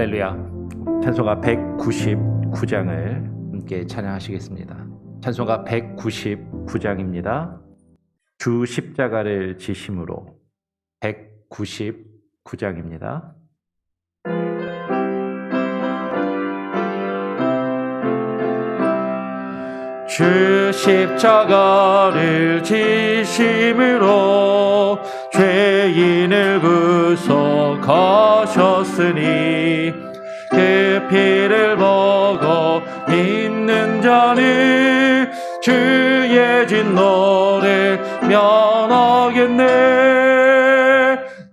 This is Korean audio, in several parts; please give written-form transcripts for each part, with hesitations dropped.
할렐루야. 찬송가 199장을 함께 찬양하시겠습니다. 찬송가 199장입니다. 주 십자가를 지심으로 199장입니다. 주 십자가를 지심으로 죄인을 구속하셨으니 그 피를 보고 믿는 자는 주의 진노를 면하겠네.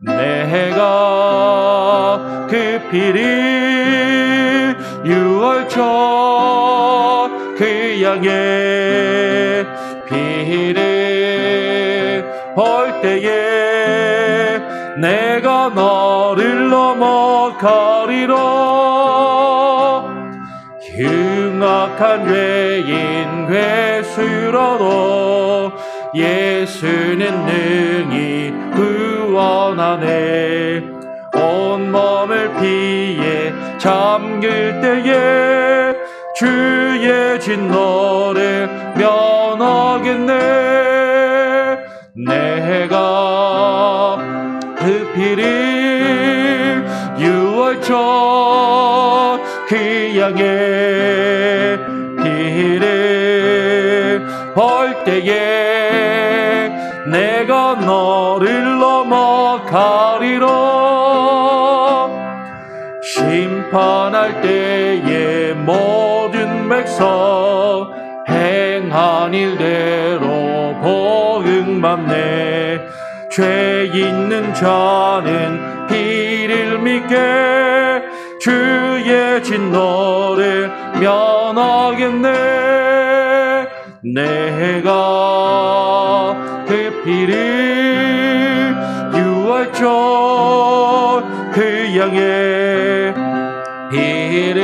내가 그 피를 유월초 그 양의 피를 볼 때에 내가 너를 넘어가리라. 흉악한 죄인 괴수라도 예수는 능히 구원하네. 온몸을 피에 잠길 때에 주의 진노를 면하겠네. 내가 그 피를 유월초 그 양의 피를 볼 때에 내가 너를 넘어가리라. 심판할 때에 모든 백성 행한 일대로 복응받네. 죄 있는 자는 피를 믿게 주의 진노를 면하겠네. 내가 그 피를 유월초 그 양의 피를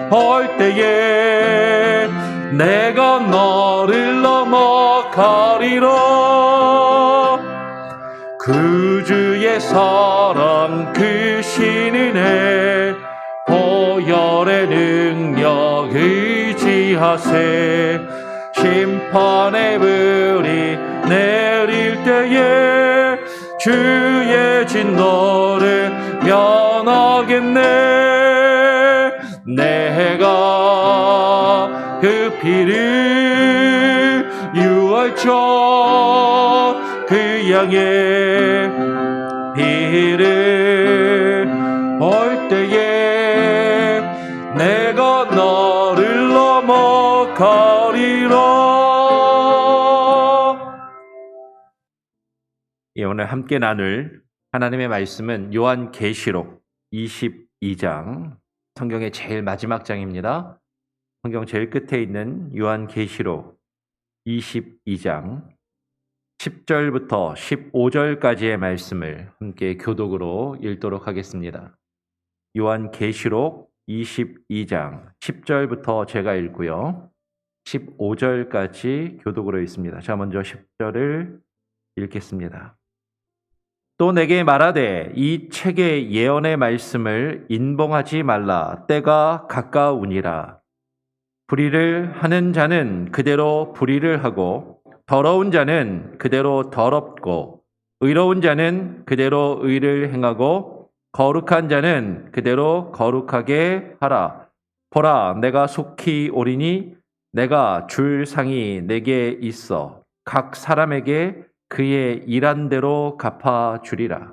볼 때에 내가 너를 넘어가리라. 구주의 사랑 그 신은혜 보혈의 능력 의지하세. 심판의 불이 내릴 때에 주의 진노를 면하겠네. 내가 그 피를 유월초 그 양의 피를 볼 때에 내가 너를 넘어가리라. 오늘 함께 나눌 하나님의 말씀은 요한계시록 22장, 성경의 제일 마지막 장입니다. 성경 제일 끝에 있는 요한계시록 22장 10절부터 15절까지의 말씀을 함께 교독으로 읽도록 하겠습니다. 요한계시록 22장 10절부터 제가 읽고요. 15절까지 교독으로 있습니다. 자, 먼저 10절을 읽겠습니다. 또 내게 말하되 이 책의 예언의 말씀을 인봉하지 말라. 때가 가까우니라. 불의를 하는 자는 그대로 불의를 하고 더러운 자는 그대로 더럽고 의로운 자는 그대로 의를 행하고 거룩한 자는 그대로 거룩하게 하라. 보라, 내가 속히 오리니 내가 줄 상이 내게 있어 각 사람에게 그의 일한 대로 갚아주리라.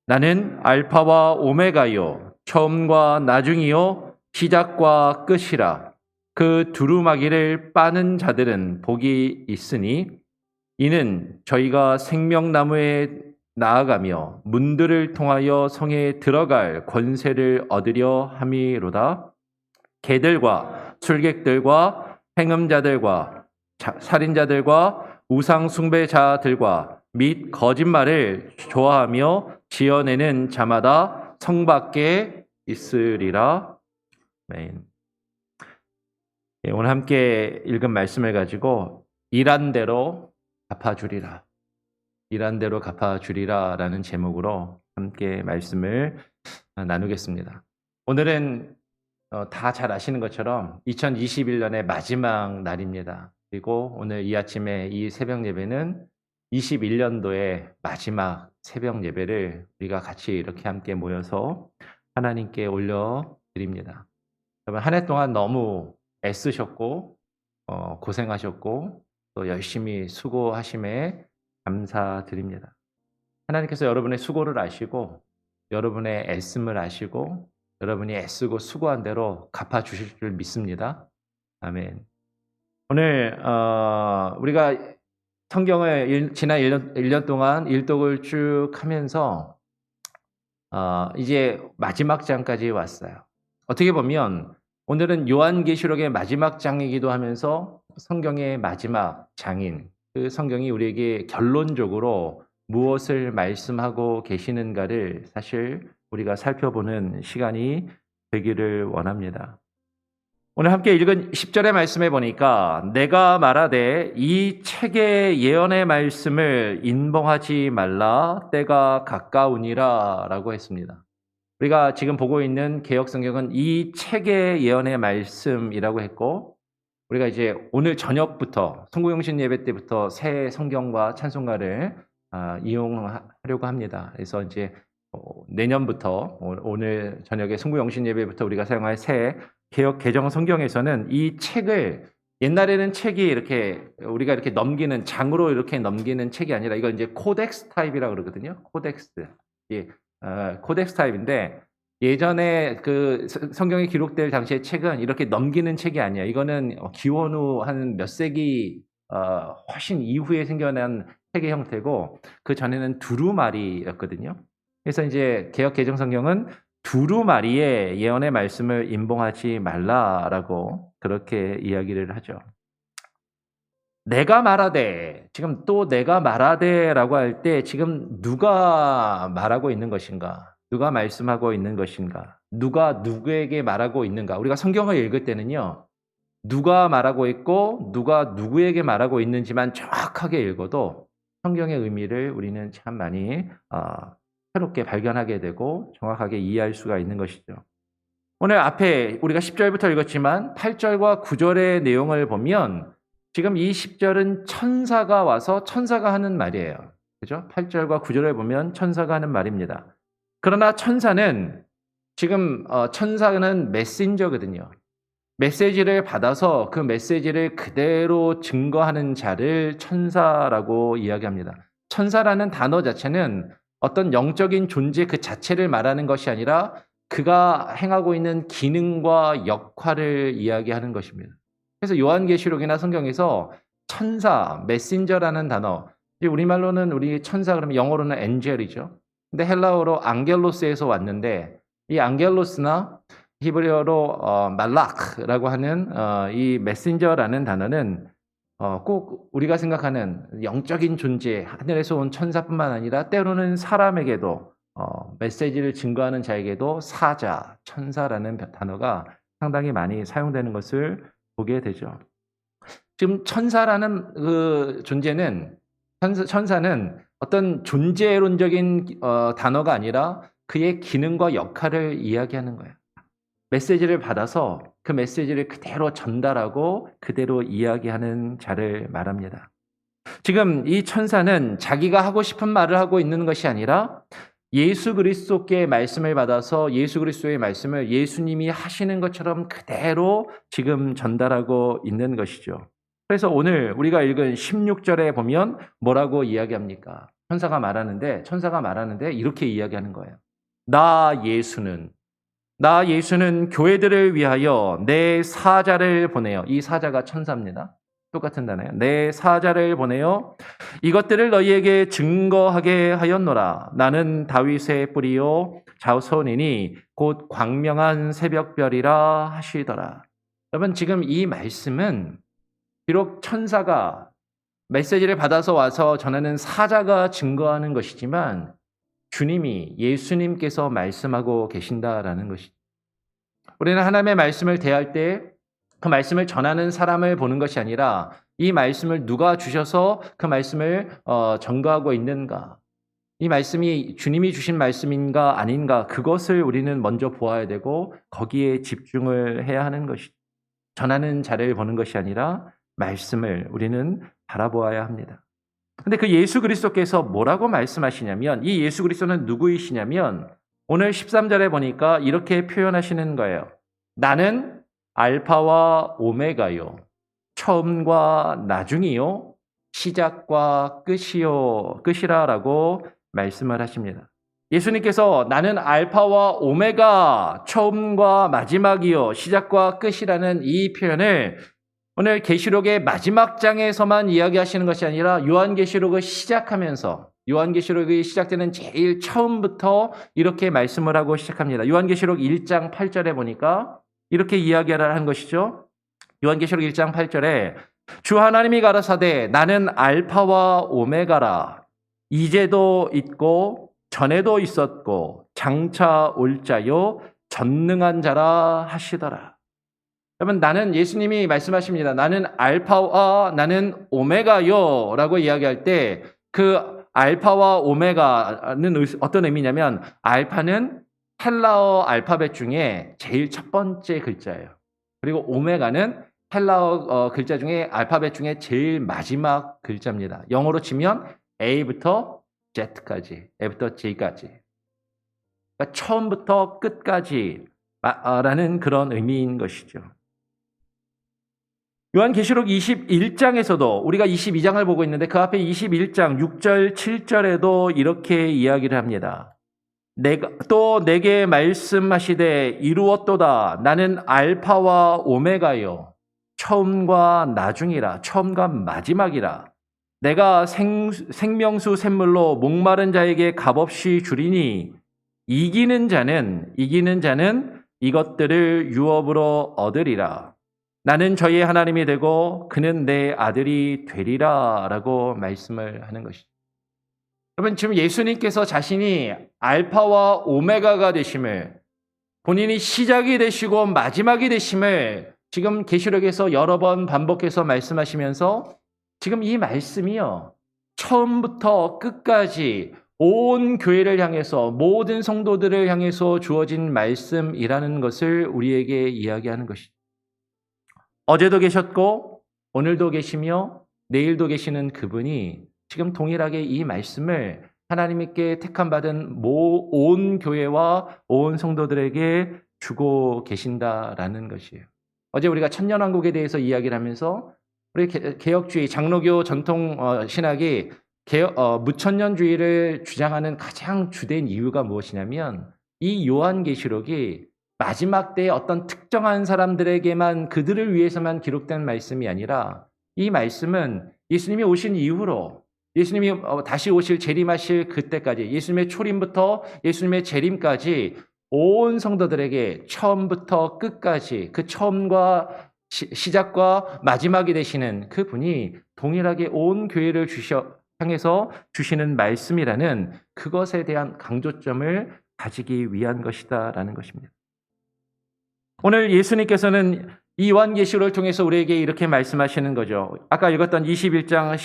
나는 알파와 오메가요 처음과 나중이요 시작과 끝이라. 그 두루마기를 빠는 자들은 복이 있으니 이는 저희가 생명나무에 나아가며 문들을 통하여 성에 들어갈 권세를 얻으려 함이로다. 개들과 술객들과 행음자들과 살인자들과 우상 숭배자들과 및 거짓말을 좋아하며 지어내는 자마다 성 밖에 있으리라. 아멘. 오늘 함께 읽은 말씀을 가지고 일한 대로 갚아주리라, 일한 대로 갚아주리라 라는 제목으로 함께 말씀을 나누겠습니다. 오늘은 다 잘 아시는 것처럼 2021년의 마지막 날입니다. 그리고 오늘 이 아침에 이 새벽 예배는 21년도의 마지막 새벽 예배를 우리가 같이 이렇게 함께 모여서 하나님께 올려드립니다. 여러분, 한 해 동안 너무 애쓰셨고 고생하셨고 또 열심히 수고하심에 감사드립니다. 하나님께서 여러분의 수고를 아시고 여러분의 애씀을 아시고 여러분이 애쓰고 수고한 대로 갚아주실 줄 믿습니다. 아멘. 오늘 우리가 성경을 지난 1년 동안 일독을 쭉 하면서 이제 마지막 장까지 왔어요. 어떻게 보면 오늘은 요한계시록의 마지막 장이기도 하면서 성경의 마지막 장인, 그 성경이 우리에게 결론적으로 무엇을 말씀하고 계시는가를 사실 우리가 살펴보는 시간이 되기를 원합니다. 오늘 함께 읽은 10절의 말씀에 보니까 내가 말하되 이 책의 예언의 말씀을 인봉하지 말라 때가 가까우니라 라고 했습니다. 우리가 지금 보고 있는 개역성경은 이 책의 예언의 말씀이라고 했고 우리가 이제 오늘 저녁부터 송구영신 예배 때부터 새 성경과 찬송가를 이용하려고 합니다. 그래서 이제 내년부터 오늘 저녁에 송구영신 예배부터 우리가 사용할 새 개역 개정 성경에서는 이 책을 옛날에는 책이 이렇게 우리가 이렇게 넘기는 장으로 이렇게 넘기는 책이 아니라 이거 이제 코덱스 타입이라고 그러거든요. 코덱스. 예. 코덱스 타입인데 예전에 그 성경에 기록될 당시의 책은 이렇게 넘기는 책이 아니에요. 이거는 기원 후 한 몇 세기 훨씬 이후에 생겨난 책의 형태고 그 전에는 두루마리였거든요. 그래서 이제 개역 개정 성경은 두루마리의 예언의 말씀을 인봉하지 말라라고 그렇게 이야기를 하죠. 내가 말하되, 지금 또 내가 말하되라고 할 때 지금 누가 말하고 있는 것인가? 누가 말씀하고 있는 것인가? 누가 누구에게 말하고 있는가? 우리가 성경을 읽을 때는요. 누가 말하고 있고 누가 누구에게 말하고 있는지만 정확하게 읽어도 성경의 의미를 우리는 참 많이 새롭게 발견하게 되고 정확하게 이해할 수가 있는 것이죠. 오늘 앞에 우리가 10절부터 읽었지만 8절과 9절의 내용을 보면 지금 이 10절은 천사가 와서 천사가 하는 말이에요. 그죠? 8절과 9절에 보면 천사가 하는 말입니다. 그러나 천사는 지금 천사는 메신저거든요. 메시지를 받아서 그 메시지를 그대로 증거하는 자를 천사라고 이야기합니다. 천사라는 단어 자체는 어떤 영적인 존재 그 자체를 말하는 것이 아니라 그가 행하고 있는 기능과 역할을 이야기하는 것입니다. 그래서 요한계시록이나 성경에서 천사, 메신저라는 단어, 우리말로는 우리 천사 그러면 영어로는 엔젤이죠. 근데 헬라어로 앙겔로스에서 왔는데 이 앙겔로스나 히브리어로 말락라고 하는 이 메신저라는 단어는 꼭 우리가 생각하는 영적인 존재, 하늘에서 온 천사뿐만 아니라 때로는 사람에게도 메시지를 증거하는 자에게도 사자, 천사라는 단어가 상당히 많이 사용되는 것을 보게 되죠. 지금 천사라는 그 존재는 천사는 어떤 존재론적인 단어가 아니라 그의 기능과 역할을 이야기하는 거예요. 메시지를 받아서 그 메시지를 그대로 전달하고 그대로 이야기하는 자를 말합니다. 지금 이 천사는 자기가 하고 싶은 말을 하고 있는 것이 아니라 예수 그리스도께 말씀을 받아서 예수 그리스도의 말씀을 예수님이 하시는 것처럼 그대로 지금 전달하고 있는 것이죠. 그래서 오늘 우리가 읽은 16절에 보면 뭐라고 이야기합니까? 천사가 말하는데 이렇게 이야기하는 거예요. 나 예수는 교회들을 위하여 내 사자를 보내요. 이 사자가 천사입니다. 똑같은 단어예요. 내 사자를 보내요. 이것들을 너희에게 증거하게 하였노라. 나는 다윗의 뿌리요 자손이니 곧 광명한 새벽별이라 하시더라. 여러분 지금 이 말씀은 비록 천사가 메시지를 받아서 와서 전하는 사자가 증거하는 것이지만 주님이 예수님께서 말씀하고 계신다라는 것이죠. 우리는 하나님의 말씀을 대할 때 그 말씀을 전하는 사람을 보는 것이 아니라 이 말씀을 누가 주셔서 그 말씀을 전가하고 있는가. 이 말씀이 주님이 주신 말씀인가 아닌가 그것을 우리는 먼저 보아야 되고 거기에 집중을 해야 하는 것이죠. 전하는 자를 보는 것이 아니라 말씀을 우리는 바라보아야 합니다. 근데 그 예수 그리스도께서 뭐라고 말씀하시냐면 이 예수 그리스도는 누구이시냐면 오늘 13절에 보니까 이렇게 표현하시는 거예요. 나는 알파와 오메가요. 처음과 나중이요. 시작과 끝이라라고 말씀을 하십니다. 예수님께서 나는 알파와 오메가, 처음과 마지막이요. 시작과 끝이라는 이 표현을 오늘 계시록의 마지막 장에서만 이야기하시는 것이 아니라 요한계시록을 시작하면서 요한계시록이 시작되는 제일 처음부터 이렇게 말씀을 하고 시작합니다. 요한계시록 1장 8절에 보니까 이렇게 이야기를 한 것이죠. 요한계시록 1장 8절에 주 하나님이 가라사대 나는 알파와 오메가라. 이제도 있고 전에도 있었고 장차 올 자요 전능한 자라 하시더라. 여러분, 나는 예수님이 말씀하십니다. 나는 알파와 나는 오메가요 라고 이야기할 때 그 알파와 오메가는 어떤 의미냐면 알파는 헬라어 알파벳 중에 제일 첫 번째 글자예요. 그리고 오메가는 헬라어 글자 중에 알파벳 중에 제일 마지막 글자입니다. 영어로 치면 A부터 Z까지, A부터 J까지. 그러니까 처음부터 끝까지 라는 그런 의미인 것이죠. 요한계시록 21장에서도 우리가 22장을 보고 있는데 그 앞에 21장 6절, 7절에도 이렇게 이야기를 합니다. 또 내게 말씀하시되 이루었도다. 나는 알파와 오메가요. 처음과 나중이라. 처음과 마지막이라. 내가 생명수 샘물로 목마른 자에게 값없이 주리니 이기는 자는 이것들을 유업으로 얻으리라. 나는 저희 하나님이 되고 그는 내 아들이 되리라 라고 말씀을 하는 것이죠. 여러분, 지금 예수님께서 자신이 알파와 오메가가 되심을, 본인이 시작이 되시고 마지막이 되심을 지금 계시록에서 여러 번 반복해서 말씀하시면서 지금 이 말씀이요, 처음부터 끝까지 온 교회를 향해서 모든 성도들을 향해서 주어진 말씀이라는 것을 우리에게 이야기하는 것이죠. 어제도 계셨고 오늘도 계시며 내일도 계시는 그분이 지금 동일하게 이 말씀을 하나님께 택함받은 온 교회와 온 성도들에게 주고 계신다라는 것이에요. 어제 우리가 천년왕국에 대해서 이야기를 하면서 우리 개혁주의, 장로교 전통 신학이 무천년주의를 주장하는 가장 주된 이유가 무엇이냐면 이 요한계시록이 마지막 때에 어떤 특정한 사람들에게만, 그들을 위해서만 기록된 말씀이 아니라 이 말씀은 예수님이 오신 이후로, 예수님이 다시 오실 재림하실 그때까지, 예수님의 초림부터 예수님의 재림까지 온 성도들에게 처음부터 끝까지 그 처음과 시작과 마지막이 되시는 그분이 동일하게 온 교회를 향해서 주시는 말씀이라는 그것에 대한 강조점을 가지기 위한 것이다라는 것입니다. 오늘 예수님께서는 이 요한계시록을 통해서 우리에게 이렇게 말씀하시는 거죠. 아까 읽었던 21장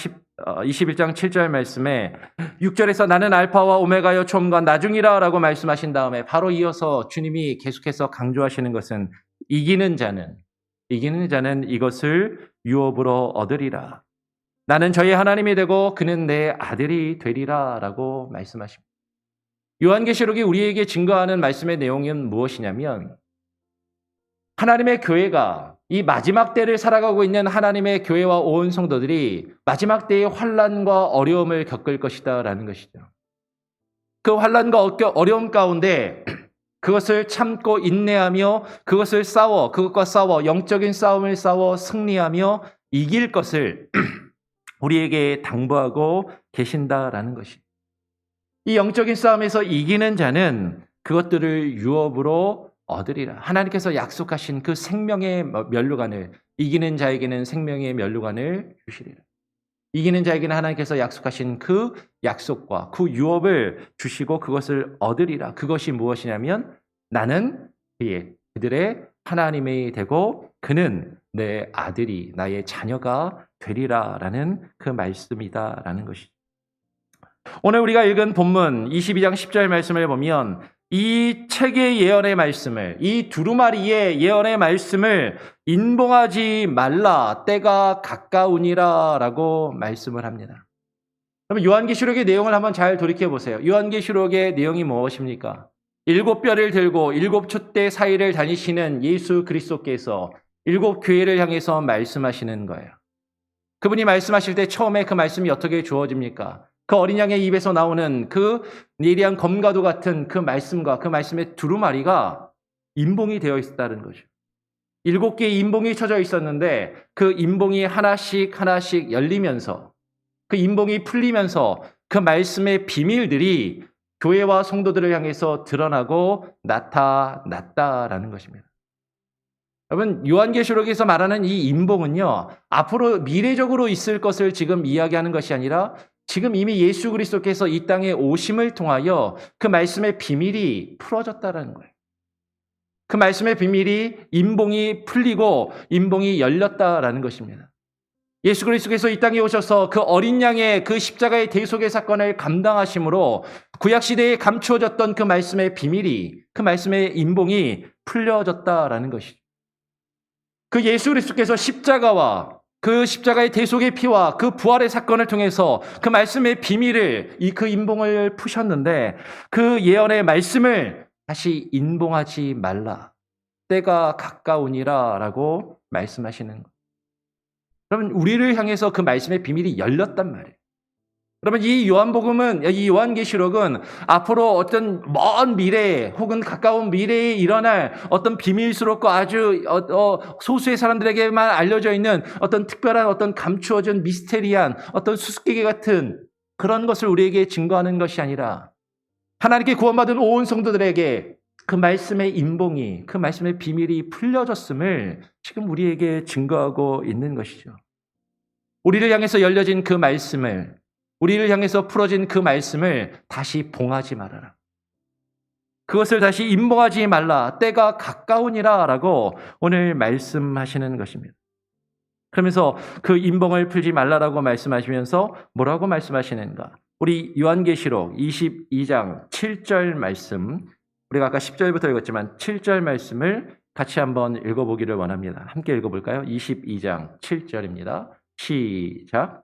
7절 말씀에 6절에서 나는 알파와 오메가여 처음과 나중이라 라고 말씀하신 다음에 바로 이어서 주님이 계속해서 강조하시는 것은 이기는 자는 이것을 유업으로 얻으리라. 나는 저희 하나님이 되고 그는 내 아들이 되리라 라고 말씀하십니다. 요한계시록이 우리에게 증거하는 말씀의 내용은 무엇이냐면 하나님의 교회가, 이 마지막 때를 살아가고 있는 하나님의 교회와 온 성도들이 마지막 때의 환난과 어려움을 겪을 것이다 라는 것이죠. 그 환난과 어려움 가운데 그것을 참고 인내하며 그것과 싸워 영적인 싸움을 싸워 승리하며 이길 것을 우리에게 당부하고 계신다라는 것이. 이 영적인 싸움에서 이기는 자는 그것들을 유업으로 얻으리라. 하나님께서 약속하신 그 생명의 면류관을, 이기는 자에게는 생명의 면류관을 주시리라. 이기는 자에게는 하나님께서 약속하신 그 약속과 그 유업을 주시고 그것을 얻으리라. 그것이 무엇이냐면 나는 그들의 하나님이 되고 그는 내 아들이, 나의 자녀가 되리라라는 그 말씀이다라는 것이죠. 오늘 우리가 읽은 본문 22장 10절 말씀을 보면 이 책의 예언의 말씀을, 이 두루마리의 예언의 말씀을 인봉하지 말라, 때가 가까우니라 라고 말씀을 합니다. 그러면 요한계시록의 내용을 한번 잘 돌이켜 보세요. 요한계시록의 내용이 무엇입니까? 7뼈를 들고 7촛대 사이를 다니시는 예수 그리스도께서 7교회를 향해서 말씀하시는 거예요. 그분이 말씀하실 때 처음에 그 말씀이 어떻게 주어집니까? 그 어린 양의 입에서 나오는 그 예리한 검과도 같은 그 말씀과 그 말씀의 두루마리가 인봉이 되어 있었다는 거죠. 7개의 인봉이 쳐져 있었는데 그 인봉이 하나씩 하나씩 열리면서 그 인봉이 풀리면서 그 말씀의 비밀들이 교회와 성도들을 향해서 드러나고 나타났다라는 것입니다. 여러분, 요한계시록에서 말하는 이 인봉은요, 앞으로 미래적으로 있을 것을 지금 이야기하는 것이 아니라 지금 이미 예수 그리스도께서 이 땅에 오심을 통하여 그 말씀의 비밀이 풀어졌다는 거예요. 그 말씀의 비밀이 인봉이 풀리고 인봉이 열렸다라는 것입니다. 예수 그리스도께서 이 땅에 오셔서 그 어린 양의 그 십자가의 대속의 사건을 감당하심으로 구약시대에 감추어졌던 그 말씀의 비밀이, 그 말씀의 인봉이 풀려졌다라는 것이죠. 그 예수 그리스도께서 십자가와 그 십자가의 대속의 피와 그 부활의 사건을 통해서 그 말씀의 비밀을, 그 인봉을 푸셨는데 그 예언의 말씀을 다시 인봉하지 말라. 때가 가까우니라 라고 말씀하시는 거예요. 그러면 우리를 향해서 그 말씀의 비밀이 열렸단 말이에요. 그러면 이 요한복음은, 이 요한계시록은 앞으로 어떤 먼 미래에 혹은 가까운 미래에 일어날 어떤 비밀스럽고 아주 소수의 사람들에게만 알려져 있는 어떤 특별한 어떤 감추어진 미스테리한 어떤 수수께끼 같은 그런 것을 우리에게 증거하는 것이 아니라 하나님께 구원받은 온 성도들에게 그 말씀의 인봉이, 그 말씀의 비밀이 풀려졌음을 지금 우리에게 증거하고 있는 것이죠. 우리를 향해서 열려진 그 말씀을, 우리를 향해서 풀어진 그 말씀을 다시 봉하지 말아라. 그것을 다시 인봉하지 말라. 때가 가까우니라 라고 오늘 말씀하시는 것입니다. 그러면서 그 인봉을 풀지 말라라고 말씀하시면서 뭐라고 말씀하시는가? 우리 요한계시록 22장 7절 말씀, 우리가 아까 10절부터 읽었지만 7절 말씀을 같이 한번 읽어보기를 원합니다. 함께 읽어볼까요? 22장 7절입니다. 시작.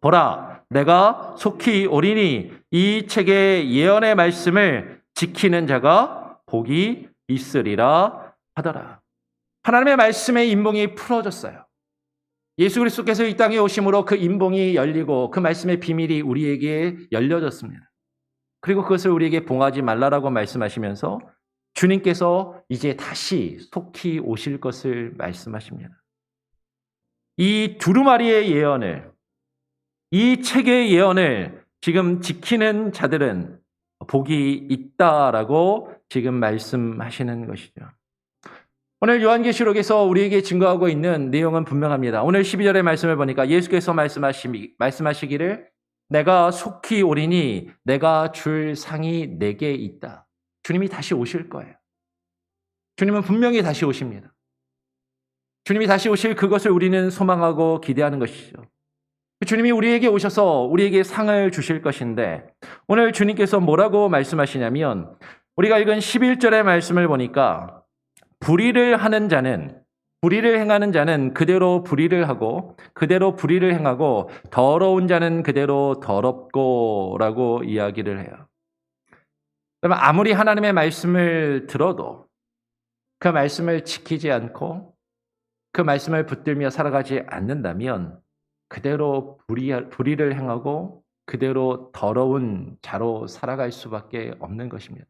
보라, 내가 속히 오리니 이 책의 예언의 말씀을 지키는 자가 복이 있으리라 하더라. 하나님의 말씀의 인봉이 풀어졌어요. 예수 그리스도께서 이 땅에 오심으로 그 인봉이 열리고 그 말씀의 비밀이 우리에게 열려졌습니다. 그리고 그것을 우리에게 봉하지 말라라고 말씀하시면서 주님께서 이제 다시 속히 오실 것을 말씀하십니다. 이 두루마리의 예언을, 이 책의 예언을 지금 지키는 자들은 복이 있다라고 지금 말씀하시는 것이죠. 오늘 요한계시록에서 우리에게 증거하고 있는 내용은 분명합니다. 오늘 12절의 말씀을 보니까 예수께서 말씀하시기를 내가 속히 오리니 내가 줄 상이 내게 있다. 주님이 다시 오실 거예요. 주님은 분명히 다시 오십니다. 주님이 다시 오실 그것을 우리는 소망하고 기대하는 것이죠. 주님이 우리에게 오셔서 우리에게 상을 주실 것인데 오늘 주님께서 뭐라고 말씀하시냐면 우리가 읽은 11절의 말씀을 보니까 불의를 행하는 자는 그대로 불의를 하고 그대로 불의를 행하고 더러운 자는 그대로 더럽고 라고 이야기를 해요. 그러면 아무리 하나님의 말씀을 들어도 그 말씀을 지키지 않고 그 말씀을 붙들며 살아가지 않는다면 그대로 불의를 행하고 그대로 더러운 자로 살아갈 수밖에 없는 것입니다.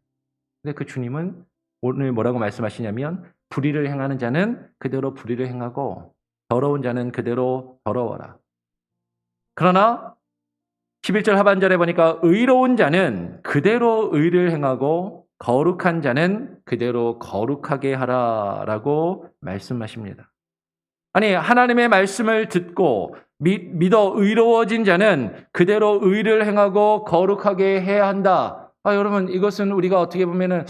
근데 그 주님은 오늘 뭐라고 말씀하시냐면 불의를 행하는 자는 그대로 불의를 행하고 더러운 자는 그대로 더러워라. 그러나 11절 하반절에 보니까 의로운 자는 그대로 의를 행하고 거룩한 자는 그대로 거룩하게 하라라고 말씀하십니다. 아니, 하나님의 말씀을 듣고 믿어 의로워진 자는 그대로 의를 행하고 거룩하게 해야 한다. 여러분, 이것은 우리가 어떻게 보면은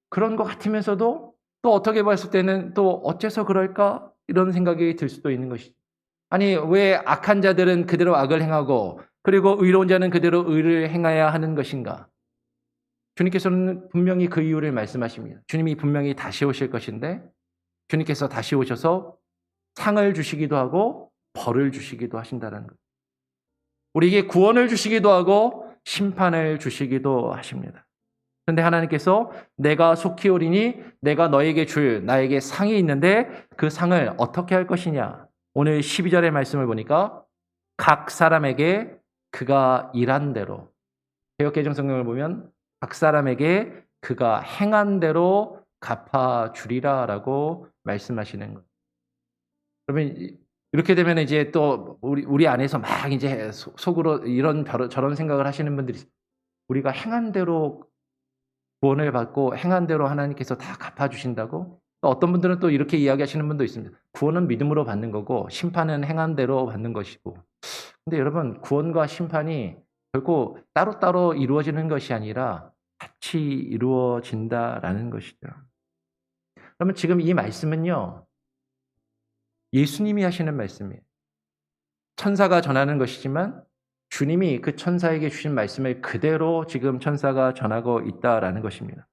그런 것 같으면서도 또 어떻게 봤을 때는 또 어째서 그럴까? 이런 생각이 들 수도 있는 것이죠. 아니, 왜 악한 자들은 그대로 악을 행하고 그리고 의로운 자는 그대로 의를 행해야 하는 것인가? 주님께서는 분명히 그 이유를 말씀하십니다. 주님이 분명히 다시 오실 것인데 주님께서 다시 오셔서 상을 주시기도 하고 벌을 주시기도 하신다는 것. 우리에게 구원을 주시기도 하고 심판을 주시기도 하십니다. 그런데 하나님께서 내가 속히 오리니 내가 너에게 줄 나에게 상이 있는데 그 상을 어떻게 할 것이냐. 오늘 12절의 말씀을 보니까 각 사람에게 그가 일한 대로, 개역개정 성경을 보면 각 사람에게 그가 행한 대로 갚아주리라 라고 말씀하시는 거예요. 그러면 이렇게 되면 이제 또 우리 안에서 막 이제 속으로 이런 저런 생각을 하시는 분들이 있어요. 우리가 행한 대로 구원을 받고 행한 대로 하나님께서 다 갚아주신다고? 또 어떤 분들은 또 이렇게 이야기하시는 분도 있습니다. 구원은 믿음으로 받는 거고 심판은 행한 대로 받는 것이고. 근데 여러분, 구원과 심판이 결코 따로따로 이루어지는 것이 아니라 같이 이루어진다라는 것이죠. 그러면 지금 이 말씀은요, 예수님이 하시는 말씀이에요. 천사가 전하는 것이지만 주님이 그 천사에게 주신 말씀을 그대로 지금 천사가 전하고 있다라는 것입니다.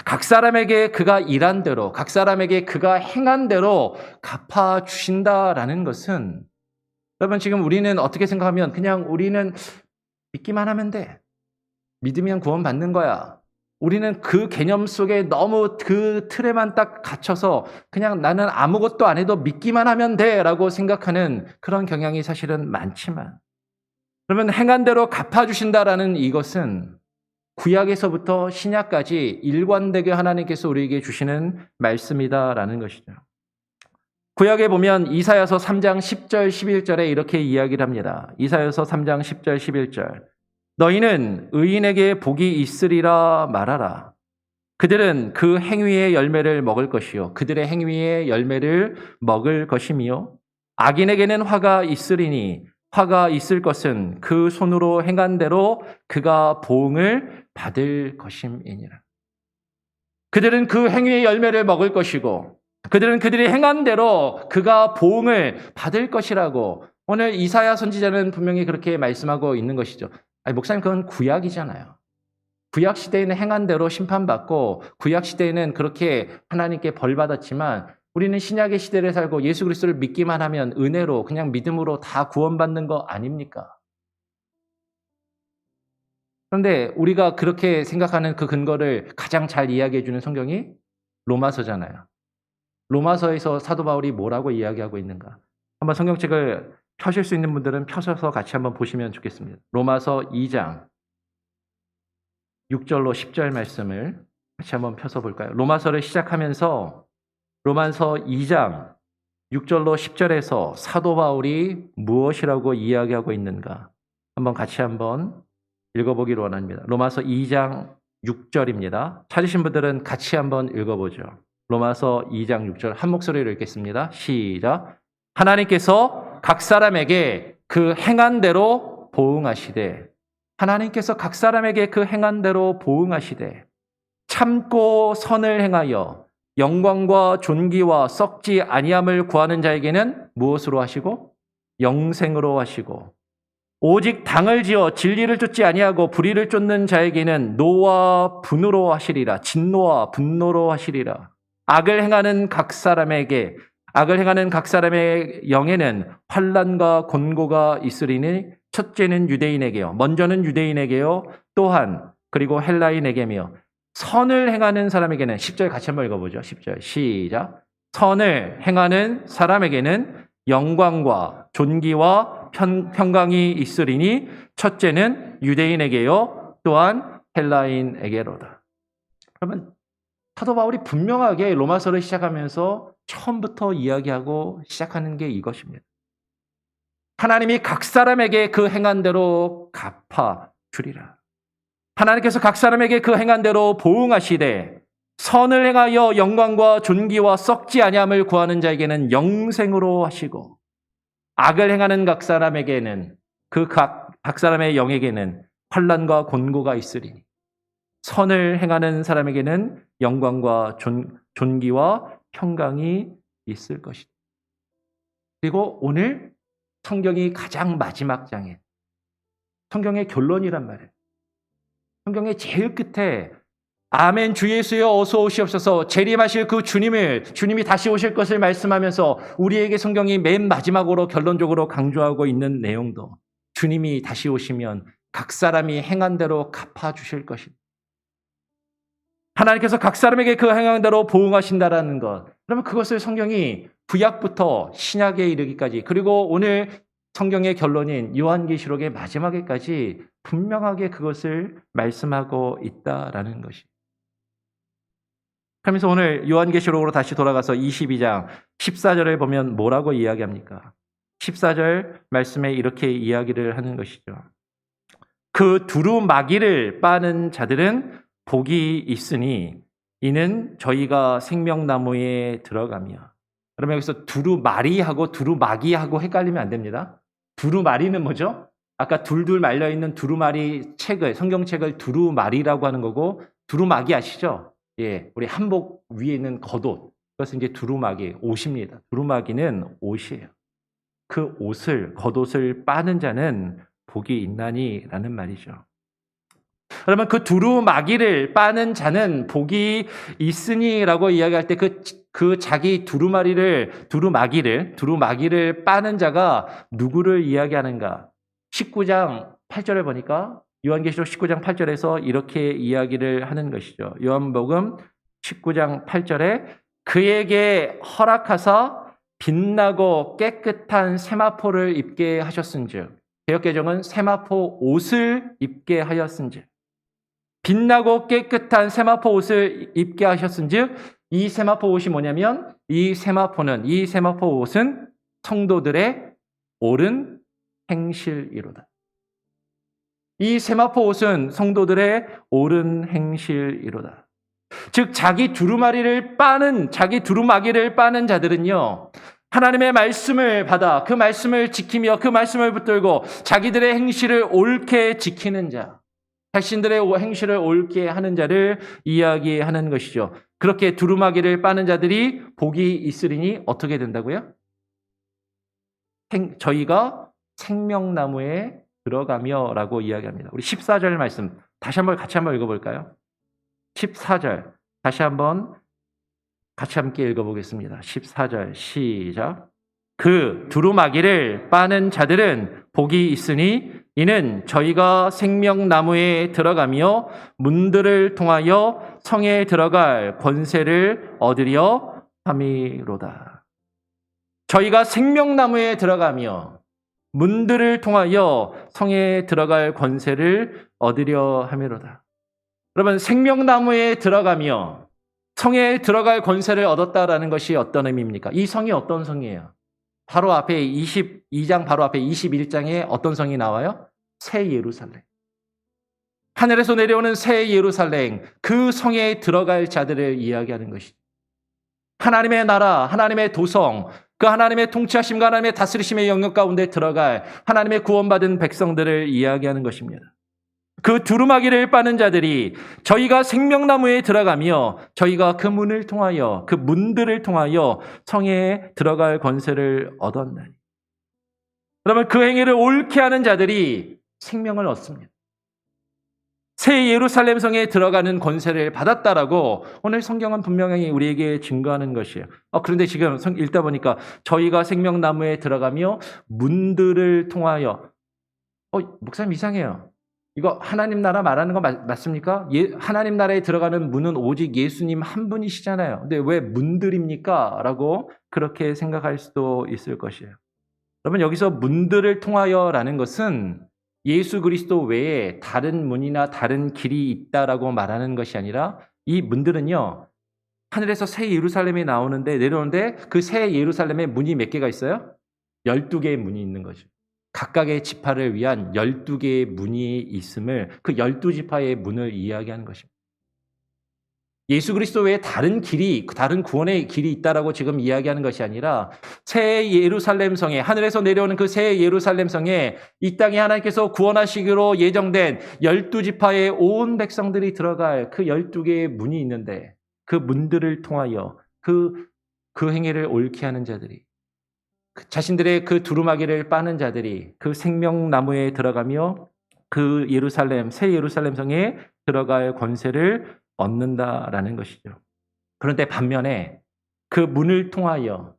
각 사람에게 그가 일한 대로, 각 사람에게 그가 행한 대로 갚아주신다라는 것은, 여러분 지금 우리는 어떻게 생각하면 그냥 우리는 믿기만 하면 돼. 믿으면 구원받는 거야. 우리는 그 개념 속에 너무 그 틀에만 딱 갇혀서 그냥 나는 아무것도 안 해도 믿기만 하면 돼 라고 생각하는 그런 경향이 사실은 많지만, 그러면 행한 대로 갚아주신다라는 이것은 구약에서부터 신약까지 일관되게 하나님께서 우리에게 주시는 말씀이다라는 것이죠. 구약에 보면 이사야서 3장 10절 11절에 이렇게 이야기를 합니다. 이사야서 3장 10절 11절. 너희는 의인에게 복이 있으리라 말하라. 그들은 그 행위의 열매를 먹을 것이요 그들의 행위의 열매를 먹을 것이며 악인에게는 화가 있으리니 화가 있을 것은 그 손으로 행한 대로 그가 보응을 받을 것임이니라. 그들은 그 행위의 열매를 먹을 것이고 그들은 그들이 행한 대로 그가 보응을 받을 것이라고 오늘 이사야 선지자는 분명히 그렇게 말씀하고 있는 것이죠. 아니, 목사님 그건 구약이잖아요. 구약 시대에는 행한 대로 심판받고 구약 시대에는 그렇게 하나님께 벌 받았지만 우리는 신약의 시대를 살고 예수 그리스도를 믿기만 하면 은혜로 그냥 믿음으로 다 구원받는 거 아닙니까? 그런데 우리가 그렇게 생각하는 그 근거를 가장 잘 이야기해 주는 성경이 로마서잖아요. 로마서에서 사도 바울이 뭐라고 이야기하고 있는가? 한번 성경책을 펴실 수 있는 분들은 펴셔서 같이 한번 보시면 좋겠습니다. 로마서 2장 6절로 10절 말씀을 같이 한번 펴서 볼까요? 로마서를 시작하면서 로마서 2장 6절로 10절에서 사도 바울이 무엇이라고 이야기하고 있는가? 한번 같이 한번 읽어보기를 원합니다. 로마서 2장 6절입니다. 찾으신 분들은 같이 한번 읽어보죠. 로마서 2장 6절 한 목소리로 읽겠습니다. 시작. 하나님께서 각 사람에게 그 행한 대로 보응하시되 하나님께서 각 사람에게 그 행한 대로 보응하시되 참고 선을 행하여 영광과 존귀와 썩지 아니함을 구하는 자에게는 무엇으로 하시고 영생으로 하시고 오직 당을 지어 진리를 쫓지 아니하고 불의를 쫓는 자에게는 노와 분노로 하시리라. 진노와 분노로 하시리라. 악을 행하는 각 사람의 영에는 환난과 곤고가 있으리니 첫째는 유대인에게요. 먼저는 유대인에게요. 또한 그리고 헬라인에게며 선을 행하는 사람에게는 10절 같이 한번 읽어보죠. 10절 시작. 선을 행하는 사람에게는 영광과 존귀와 평강이 있으리니 첫째는 유대인에게요. 또한 헬라인에게로다. 그러면 사도 바울이 분명하게 로마서를 시작하면서 처음부터 이야기하고 시작하는 게 이것입니다. 하나님이 각 사람에게 그 행한 대로 갚아주리라. 하나님께서 각 사람에게 그 행한 대로 보응하시되 선을 행하여 영광과 존귀와 썩지 아니함을 구하는 자에게는 영생으로 하시고 악을 행하는 각 사람에게는 그 각 사람의 영에게는 환난과 곤고가 있으리니 선을 행하는 사람에게는 영광과 존귀와 평강이 있을 것이다. 그리고 오늘 성경이 가장 마지막 장에 성경의 결론이란 말이에요. 성경의 제일 끝에 아멘 주 예수여 어서 오시옵소서 재림하실 그 주님이 다시 오실 것을 말씀하면서 우리에게 성경이 맨 마지막으로 결론적으로 강조하고 있는 내용도 주님이 다시 오시면 각 사람이 행한 대로 갚아주실 것입니다. 하나님께서 각 사람에게 그 행한 대로 보응하신다라는 것. 그러면 그것을 성경이 구약부터 신약에 이르기까지 그리고 오늘 성경의 결론인 요한계시록의 마지막에까지 분명하게 그것을 말씀하고 있다라는 것이. 그러면서 오늘 요한계시록으로 다시 돌아가서 22장 14절을 보면 뭐라고 이야기합니까? 14절 말씀에 이렇게 이야기를 하는 것이죠. 그 두루마기를 빠는 자들은 복이 있으니 이는 저희가 생명나무에 들어가며. 그러면 여기서 두루마리하고 두루마기하고 헷갈리면 안 됩니다. 두루마리는 뭐죠? 아까 둘둘 말려있는 두루마리 책을, 성경책을 두루마리라고 하는 거고 두루마기 아시죠? 예, 우리 한복 위에 있는 겉옷. 그것은 이제 두루마기, 옷입니다. 두루마기는 옷이에요. 그 옷을, 겉옷을 빠는 자는 복이 있나니라는 말이죠. 그러면 그 두루마기를 빠는 자는 복이 있으니라고 이야기할 때 그 자기 두루마기를 빠는 자가 누구를 이야기하는가? 19장 8절에 보니까 요한계시록 19장 8절에서 이렇게 이야기를 하는 것이죠. 요한복음 19장 8절에 그에게 허락하사 빛나고 깨끗한 세마포를 입게 하셨은즉 개역개정은 세마포 옷을 입게 하였은즉 빛나고 깨끗한 세마포 옷을 입게 하셨은즉 이 세마포 옷이 뭐냐면 이 세마포 옷은 성도들의 옳은 행실이로다. 이 세마포 옷은 성도들의 옳은 행실이로다. 즉 자기 두루마기를 빠는 자들은요. 하나님의 말씀을 받아 그 말씀을 지키며 그 말씀을 붙들고 자기들의 행실을 옳게 지키는 자, 자신들의 행실을 옳게 하는 자를 이야기하는 것이죠. 그렇게 두루마기를 빠는 자들이 복이 있으리니 어떻게 된다고요? 저희가 생명나무에 들어가며 라고 이야기합니다. 우리 14절 말씀 같이 한번 읽어볼까요? 14절 같이 함께 읽어보겠습니다. 14절 시작. 그 두루마기를 빠는 자들은 복이 있으니 이는 저희가 생명나무에 들어가며 문들을 통하여 성에 들어갈 권세를 얻으려 함이로다. 저희가 생명나무에 들어가며 문들을 통하여 성에 들어갈 권세를 얻으려 함이로다. 여러분, 생명나무에 들어가며 성에 들어갈 권세를 얻었다라는 것이 어떤 의미입니까? 이 성이 어떤 성이에요? 바로 앞에 22장 바로 앞에 21장에 어떤 성이 나와요? 새 예루살렘. 하늘에서 내려오는 새 예루살렘, 그 성에 들어갈 자들을 이야기하는 것이죠. 하나님의 나라, 하나님의 도성, 그 하나님의 통치하심과 하나님의 다스리심의 영역 가운데 들어갈 하나님의 구원받은 백성들을 이야기하는 것입니다. 그 두루마기를 빠는 자들이 저희가 생명나무에 들어가며 저희가 그 문을 통하여 그 문들을 통하여 성에 들어갈 권세를 얻었나니. 그러면 그 행위를 옳게 하는 자들이 생명을 얻습니다. 새 예루살렘 성에 들어가는 권세를 받았다라고 오늘 성경은 분명히 우리에게 증거하는 것이에요. 그런데 지금 읽다 보니까 저희가 생명나무에 들어가며 문들을 통하여 목사님 이상해요. 이거 하나님 나라 말하는 거 맞습니까? 하나님 나라에 들어가는 문은 오직 예수님 한 분이시잖아요. 근데 왜 문들입니까? 라고 그렇게 생각할 수도 있을 것이에요. 여러분 여기서 문들을 통하여라는 것은 예수 그리스도 외에 다른 문이나 다른 길이 있다라고 말하는 것이 아니라 이 문들은요. 하늘에서 새 예루살렘에 내려오는데 그 새 예루살렘에 문이 몇 개가 있어요? 12개의 문이 있는 거죠. 각각의 지파를 위한 12개의 문이 있음을 그 12지파의 문을 이야기하는 것입니다. 예수 그리스도 외에 다른 구원의 길이 있다라고 지금 이야기하는 것이 아니라 새 예루살렘 성에 하늘에서 내려오는 그 새 예루살렘 성에 이 땅에 하나님께서 구원하시기로 예정된 12지파의 온 백성들이 들어갈 그 12개의 문이 있는데 그 문들을 통하여 그 행위를 옳게 하는 자들이 자신들의 그 두루마기를 빠는 자들이 그 생명나무에 들어가며 그 예루살렘, 새 예루살렘 성에 들어갈 권세를 얻는다라는 것이죠. 그런데 반면에 그 문을 통하여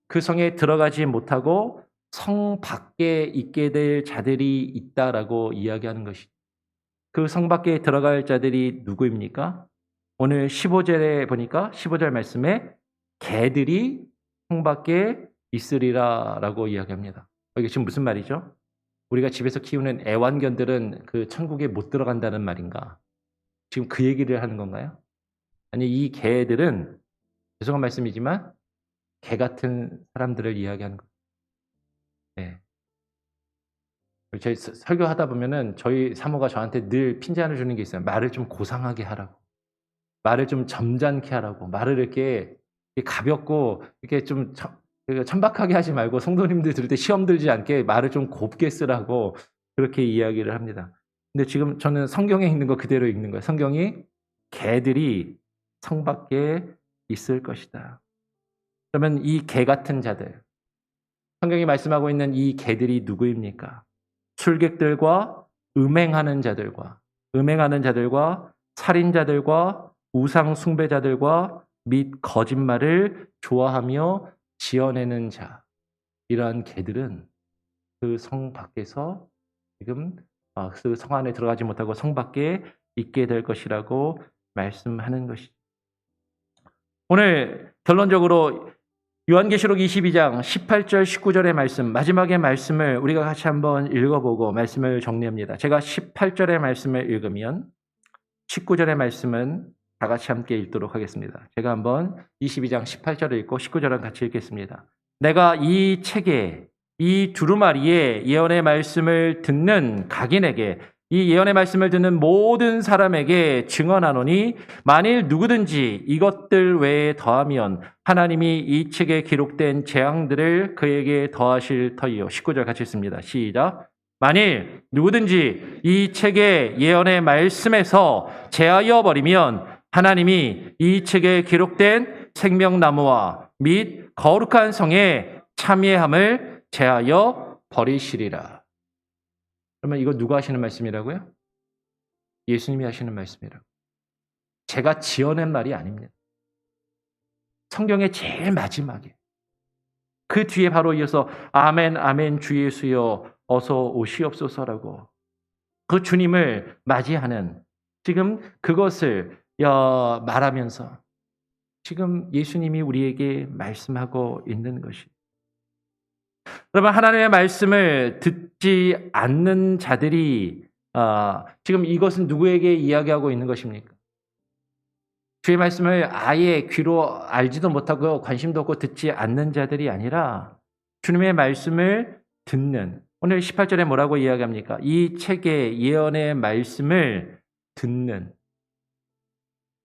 그 성에 들어가지 못하고 성 밖에 있게 될 자들이 있다라고 이야기하는 것이죠. 그 성 밖에 들어갈 자들이 누구입니까? 오늘 15절에 보니까 15절 말씀에 개들이 성 밖에 있으리라라고 이야기합니다. 이게 지금 무슨 말이죠? 우리가 집에서 키우는 애완견들은 그 천국에 못 들어간다는 말인가? 지금 그 얘기를 하는 건가요? 아니, 이 개들은 죄송한 말씀이지만 개 같은 사람들을 이야기하는 거예요. 네. 저희 설교하다 보면은 저희 사모가 저한테 늘 핀잔을 주는 게 있어요. 말을 좀 고상하게 하라고. 말을 좀 점잖게 하라고. 말을 이렇게 가볍고 이렇게 좀 천박하게 하지 말고 성도님들 들을 때 시험 들지 않게 말을 좀 곱게 쓰라고 그렇게 이야기를 합니다. 근데 지금 저는 성경에 있는 거 그대로 읽는 거예요. 성경이 개들이 성 밖에 있을 것이다. 그러면 이 개 같은 자들, 성경이 말씀하고 있는 이 개들이 누구입니까? 술객들과 음행하는 자들과 살인자들과 우상 숭배자들과 및 거짓말을 좋아하며 지어내는 자, 이러한 개들은 그 성 밖에서 지금 그 성 안에 들어가지 못하고 성 밖에 있게 될 것이라고 말씀하는 것이죠. 오늘 결론적으로 요한계시록 22장 18절 19절의 말씀, 마지막의 말씀을 우리가 같이 한번 읽어보고 말씀을 정리합니다. 제가 18절의 말씀을 읽으면 19절의 말씀은 다 같이 함께 읽도록 하겠습니다. 제가 한번 22장 18절을 읽고 19절은 같이 읽겠습니다. 내가 이 책에 이 두루마리에 예언의 말씀을 듣는 각인에게 이 예언의 말씀을 듣는 모든 사람에게 증언하노니 만일 누구든지 이것들 외에 더하면 하나님이 이 책에 기록된 재앙들을 그에게 더하실 터이요. 19절 같이 읽습니다. 시작. 만일 누구든지 이 책의 예언의 말씀에서 제하여 버리면 하나님이 이 책에 기록된 생명나무와 및 거룩한 성에 참여함을 제하여 버리시리라. 그러면 이거 누가 하시는 말씀이라고요? 예수님이 하시는 말씀이라고. 제가 지어낸 말이 아닙니다. 성경의 제일 마지막에 그 뒤에 바로 이어서 아멘 아멘 주 예수여 어서 오시옵소서라고 그 주님을 맞이하는 지금 그것을 말하면서 지금 예수님이 우리에게 말씀하고 있는 것이. 여러분, 하나님의 말씀을 듣지 않는 자들이 지금 이것은 누구에게 이야기하고 있는 것입니까? 주의 말씀을 아예 귀로 알지도 못하고 관심도 없고 듣지 않는 자들이 아니라 주님의 말씀을 듣는, 오늘 18절에 뭐라고 이야기합니까? 이 책의 예언의 말씀을 듣는,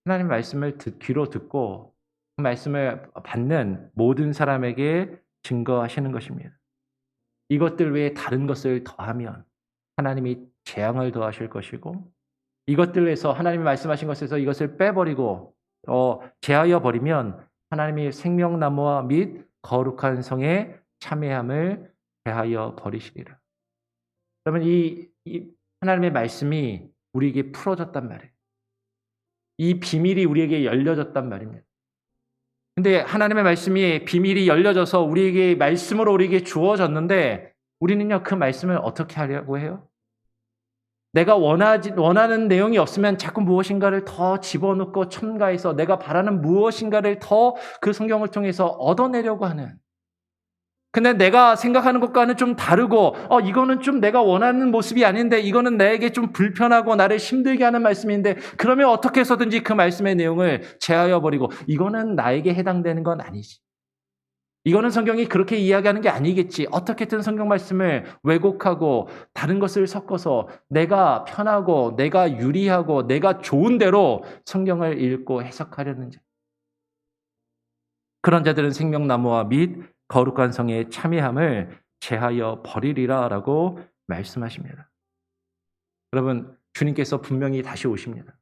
하나님의 말씀을 귀로 듣고 그 말씀을 받는 모든 사람에게 증거하시는 것입니다. 이것들 외에 다른 것을 더하면 하나님이 재앙을 더하실 것이고, 이것들에서 하나님이 말씀하신 것에서 이것을 빼버리고 제하여 버리면 하나님이 생명나무와 및 거룩한 성에 참여함을 제하여 버리시리라. 그러면 이 하나님의 말씀이 우리에게 풀어졌단 말이에요. 이 비밀이 우리에게 열려졌단 말입니다. 근데 하나님의 말씀이 비밀이 열려져서 우리에게 말씀으로 우리에게 주어졌는데 우리는요 그 말씀을 어떻게 하려고 해요? 내가 원하는 내용이 없으면 자꾸 무엇인가를 더 집어넣고 첨가해서 내가 바라는 무엇인가를 더 그 성경을 통해서 얻어내려고 하는. 근데 내가 생각하는 것과는 좀 다르고 이거는 좀 내가 원하는 모습이 아닌데 이거는 나에게 좀 불편하고 나를 힘들게 하는 말씀인데 그러면 어떻게 해서든지 그 말씀의 내용을 제하여 버리고 이거는 나에게 해당되는 건 아니지. 이거는 성경이 그렇게 이야기하는 게 아니겠지. 어떻게든 성경 말씀을 왜곡하고 다른 것을 섞어서 내가 편하고 내가 유리하고 내가 좋은 대로 성경을 읽고 해석하려는 자. 그런 자들은 생명나무와 및 거룩한 성의 참여함을 제하여 버리리라라고 말씀하십니다. 여러분, 주님께서 분명히 다시 오십니다.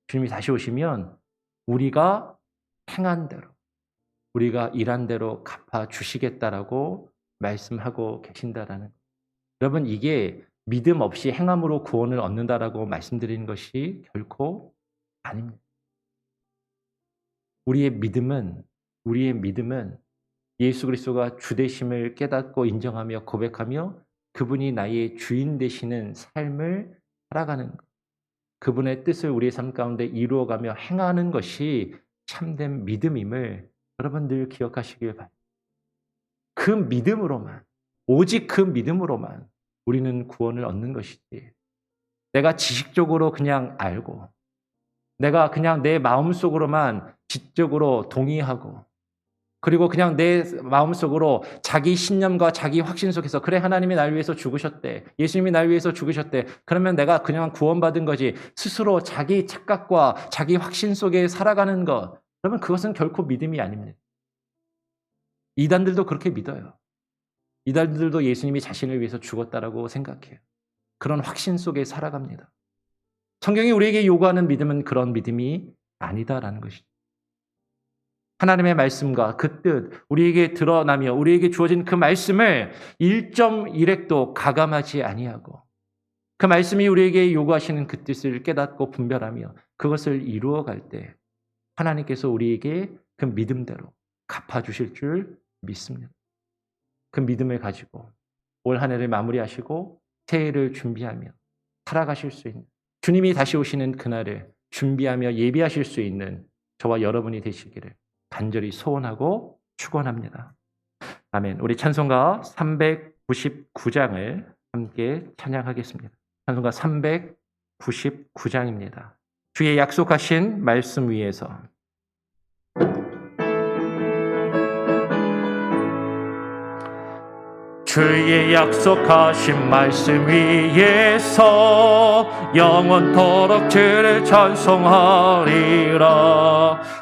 주님이 다시 오시면 우리가 행한 대로, 우리가 일한 대로 갚아 주시겠다라고 말씀하고 계신다라는. 여러분, 이게 믿음 없이 행함으로 구원을 얻는다라고 말씀드리는 것이 결코 아닙니다. 우리의 믿음은 예수 그리스도가 주 되심을 깨닫고 인정하며 고백하며 그분이 나의 주인 되시는 삶을 살아가는 것. 그분의 뜻을 우리의 삶 가운데 이루어가며 행하는 것이 참된 믿음임을 여러분 늘 기억하시길 바랍니다. 그 믿음으로만, 오직 그 믿음으로만 우리는 구원을 얻는 것이지, 내가 지식적으로 그냥 알고 내가 그냥 내 마음속으로만 지적으로 동의하고 그리고 그냥 내 마음속으로 자기 신념과 자기 확신 속에서 그래 하나님이 날 위해서 죽으셨대, 예수님이 날 위해서 죽으셨대, 그러면 내가 그냥 구원받은 거지, 스스로 자기 착각과 자기 확신 속에 살아가는 것, 그러면 그것은 결코 믿음이 아닙니다. 이단들도 그렇게 믿어요. 이단들도 예수님이 자신을 위해서 죽었다라고 생각해요. 그런 확신 속에 살아갑니다. 성경이 우리에게 요구하는 믿음은 그런 믿음이 아니다라는 것이죠. 하나님의 말씀과 그 뜻, 우리에게 드러나며 우리에게 주어진 그 말씀을 1.1획도 가감하지 아니하고 그 말씀이 우리에게 요구하시는 그 뜻을 깨닫고 분별하며 그것을 이루어갈 때 하나님께서 우리에게 그 믿음대로 갚아주실 줄 믿습니다. 그 믿음을 가지고 올 한 해를 마무리하시고 새해를 준비하며 살아가실 수 있는, 주님이 다시 오시는 그날을 준비하며 예비하실 수 있는 저와 여러분이 되시기를 간절히 소원하고 축원합니다. 아멘. 우리 찬송가 399장을 함께 찬양하겠습니다. 찬송가 399장입니다. 주의 약속하신 말씀 위에서. 주의 약속하신 말씀 위에서 영원토록 주를 찬송하리라.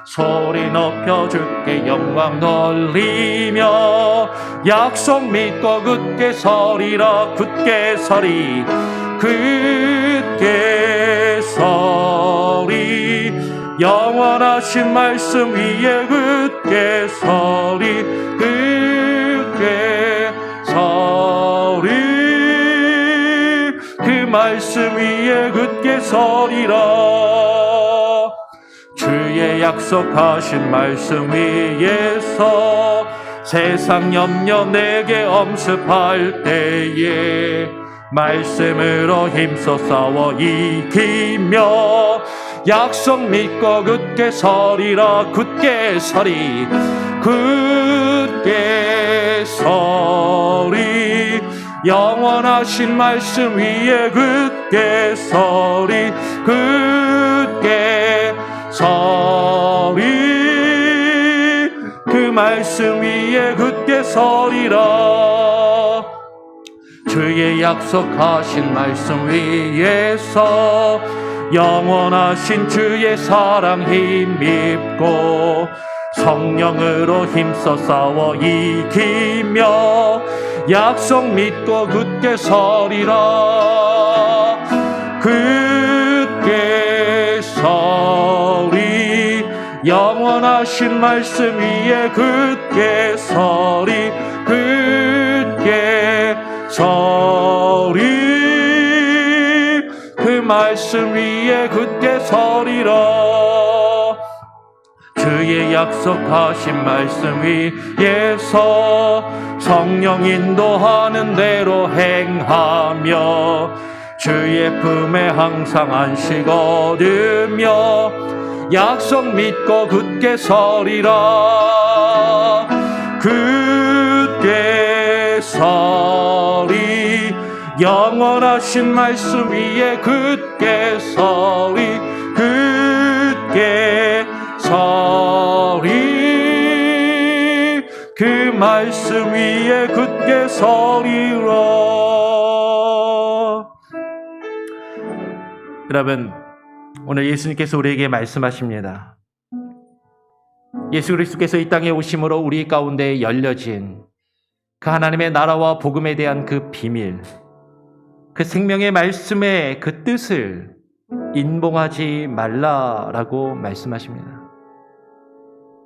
소리 높여 주께 영광 돌리며 약속 믿고 굳게 서리라. 굳게 서리, 굳게 서리. 영원하신 말씀 위에 굳게 서리, 굳게 서리. 그 말씀 위에 굳게 서리라. 주의 약속하신 말씀 위에서 세상 염려 내게 엄습할 때에 말씀으로 힘써 싸워 이기며 약속 믿고 굳게 서리라. 굳게 서리, 굳게 서리. 영원하신 말씀 위에 굳게 서리, 굳게 서리. 그 말씀 위에 굳게 서리라. 주의 약속하신 말씀 위에서 영원하신 주의 사랑 힘입고 성령으로 힘써 싸워 이기며 약속 믿고 굳게 서리라. 굳게 서리. 영원하신 말씀 위에 굳게 서리, 굳게 서리. 그 말씀 위에 굳게 서리라. 주의 약속하신 말씀 위에서 성령 인도하는 대로 행하며 주의 품에 항상 안식 얻으며 약속 믿고 굳게 서리라. 굳게 서리. 영원하신 말씀 위에 굳게 서리, 굳게 서리. 그 말씀 위에 굳게 서리라. 여러분, 오늘 예수님께서 우리에게 말씀하십니다. 예수 그리스도께서 이 땅에 오심으로 우리 가운데 열려진 그 하나님의 나라와 복음에 대한 그 비밀, 그 생명의 말씀의 그 뜻을 인봉하지 말라라고 말씀하십니다.